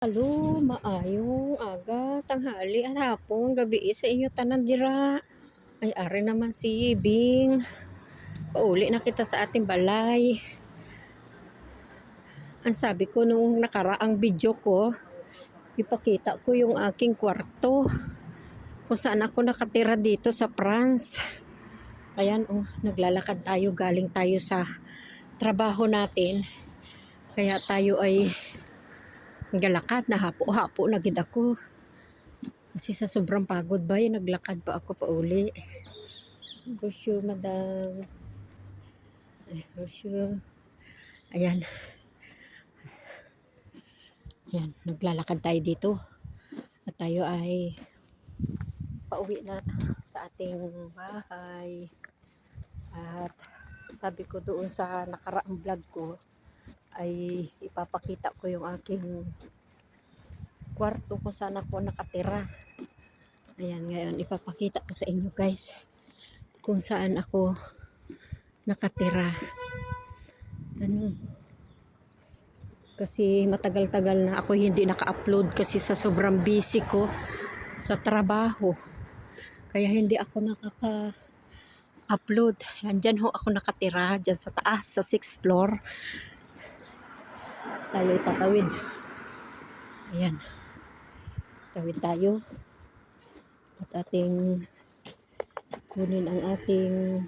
Halo, maayong aga, tanghali at hapon, gabi sa inyo tanan dira. Ay ari naman si Bing. Pauli na kita sa ating balay. Ang sabi ko nung nakaraang video ko, ipakita ko yung aking kwarto. Kung saan ako nakatira dito sa France. Ayan naglalakad tayo, galing tayo sa trabaho natin. Kaya tayo ay galakad na hapo-hapo na gid ako. Kasi sa sobrang pagod ba, naglakad pa ako pauli. Bonjour, madam. Bonjour. Ayan. Ayan, naglalakad tayo dito. At tayo ay pauwi na sa ating bahay. At sabi ko doon sa nakaraang vlog ko, ay ipapakita ko yung aking kwarto kung saan ako nakatira. Ayan, ngayon ipapakita ko sa inyo guys kung saan ako nakatira. Kasi matagal-tagal na ako hindi naka-upload kasi sa sobrang busy ko sa trabaho. Kaya hindi ako nakaka-upload. Yan, dyan ako nakatira, dyan sa taas, sa 6th floor. Tayo itatawid. Ayan. Tawid tayo. At ating kunin ang ating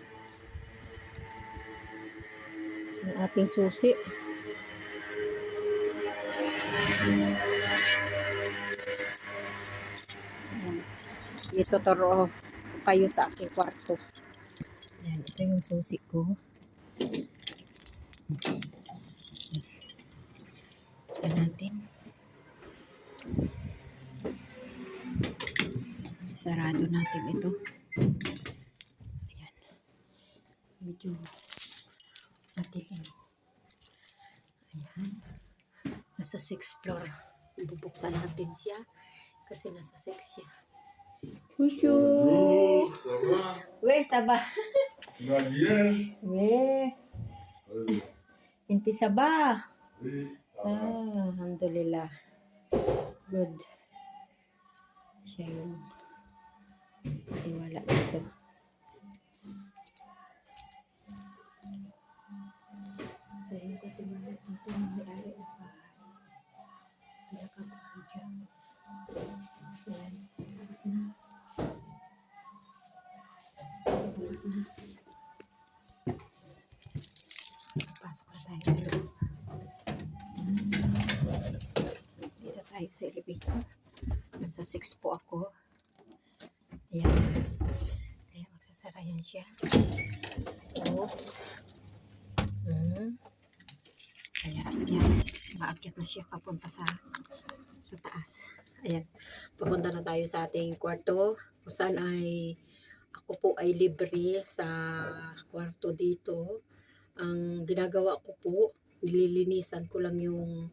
susi. Ayan. Ito toro kayo sa aking kwarto. Ayan, ito yung susi ko. Buksan natin. Sarado natin ito. Ayan. Medyo matilim. Ayan. Nasa 6th floor. Bubuksan natin siya kasi nasa 6 siya. Bonjour. Ça va? Oui, ça va. Tu vas bien? Oui. Inti ça va. Oui, ça va. Alhamdulillah. Good. Siya yung tiwala dito. Sa yung katiwala dito ng may-ari ng bahay. Pinakabahan dyan. Yan. Tapos na. Tapos na. Pasok na tayo sa loob. Dito tayo sa elevator. Nasa 6 po ako. Ayan. Kaya magsasara yan siya. Oops. Kaya yan. Maakyat na siya papunta sa taas. Ayan. Papunta na tayo sa ating kwarto. Kung saan ay ako po ay libre sa kwarto dito. Ang ginagawa ko po, nililinisan ko lang yung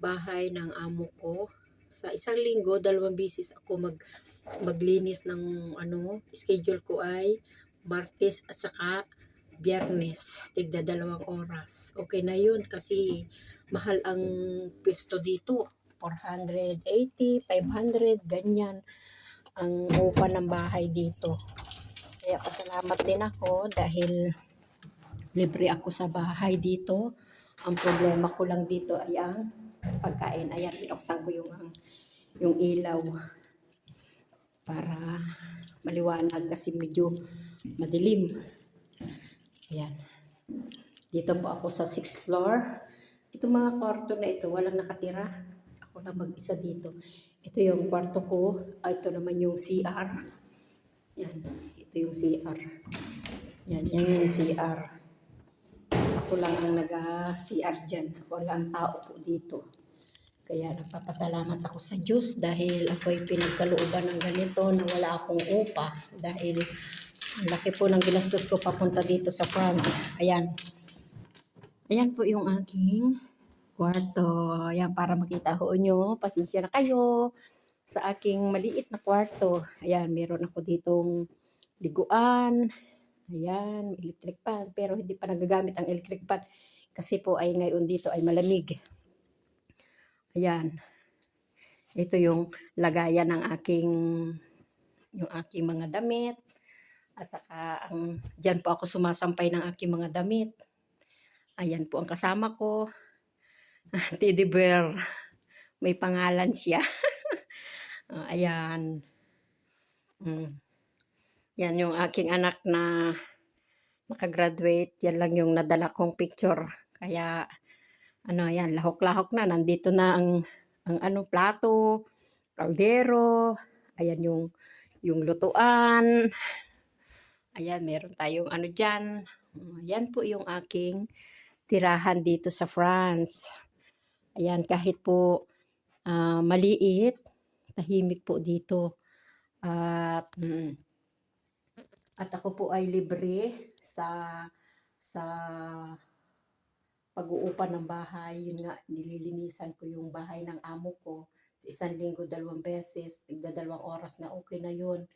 bahay ng amo ko. Sa isang linggo, 2 beses ako maglinis ng schedule ko ay Martes at saka Biyernes, tigda 2 oras. Okay na yun kasi mahal ang pwesto dito. 480, 500, ganyan ang upa ng bahay dito. Kaya pasalamat din ako dahil libre ako sa bahay dito. Ang problema ko lang dito ay ang pagkain. Ayan, binuksan ko yung ilaw para maliwanag kasi medyo madilim. Ayan. Dito po ako sa 6th floor. Itong mga kwarto na ito, walang nakatira. Ako lang mag-isa dito. Ito yung kwarto ko. Ito naman yung CR. Yan. Ito yung CR. Yan yung CR. Ako lang ang nag-CR dyan. Walang tao po dito. Kaya nagpapasalamat ako sa Diyos dahil ako ay pinagkalooban ng ganito na wala akong upa. Dahil ang laki po ng ginastos ko papunta dito sa France. Ayan. Ayan po yung aking kwarto. Ayan, para makita ho nyo. Pasensya na kayo sa aking maliit na kwarto. Ayan, meron ako ditong liguan. Ayan, electric fan. Pero hindi pa nagagamit ang electric fan. Kasi po ay ngayon dito ay malamig. Ayan. Ito yung lagayan ng yung aking mga damit. At saka dyan po ako sumasampay ng aking mga damit. Ayan po ang kasama ko. Teddy bear. May pangalan siya. Ayan. Yan yung aking anak na nakagraduate. Yan lang yung nadala kong picture. Kaya yan, lahok-lahok na. Nandito na ang plato, kaldero. Ayan yung lutuan. Ayan, meron tayong dyan. Yan po yung aking tirahan dito sa France. Ayan, kahit po maliit, tahimik po dito. At ako po ay libre sa pag-uupa ng bahay. Yun nga, nililinisan ko yung bahay ng amo ko. Sa isang linggo, 2 beses, tigda 2 oras na okay na yun.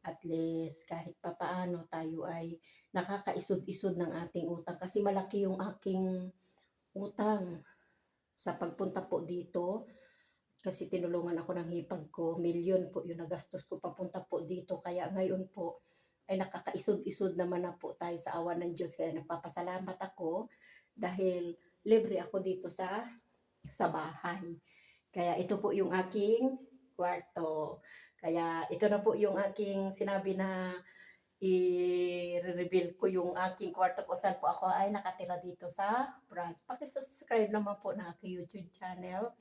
At least kahit papaano tayo ay nakakaisod-isod ng ating utang. Kasi malaki yung aking utang sa pagpunta po dito. Kasi tinulungan ako ng hipag ko. Milyon po yung nagastos ko papunta po dito. Kaya ngayon po ay nakakaisod-isod naman na po tayo sa awa ng Diyos. Kaya nagpapasalamat ako dahil libre ako dito sa bahay. Kaya ito po yung aking kwarto. Kaya ito na po yung aking sinabi na i-reveal ko yung aking kwarto kung saan po ako ay nakatira dito sa France. Pakisubscribe naman po na aking YouTube channel,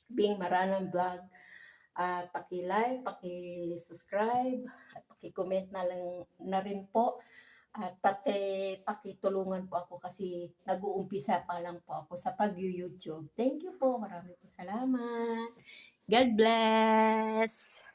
Bing Maranang Vlog. At paki-like, paki-subscribe, at paki-comment na rin po. At pati pakitulungan po ako kasi nag-uumpisa pa lang po ako sa pag-YouTube. Thank you po. Maraming po salamat. God bless.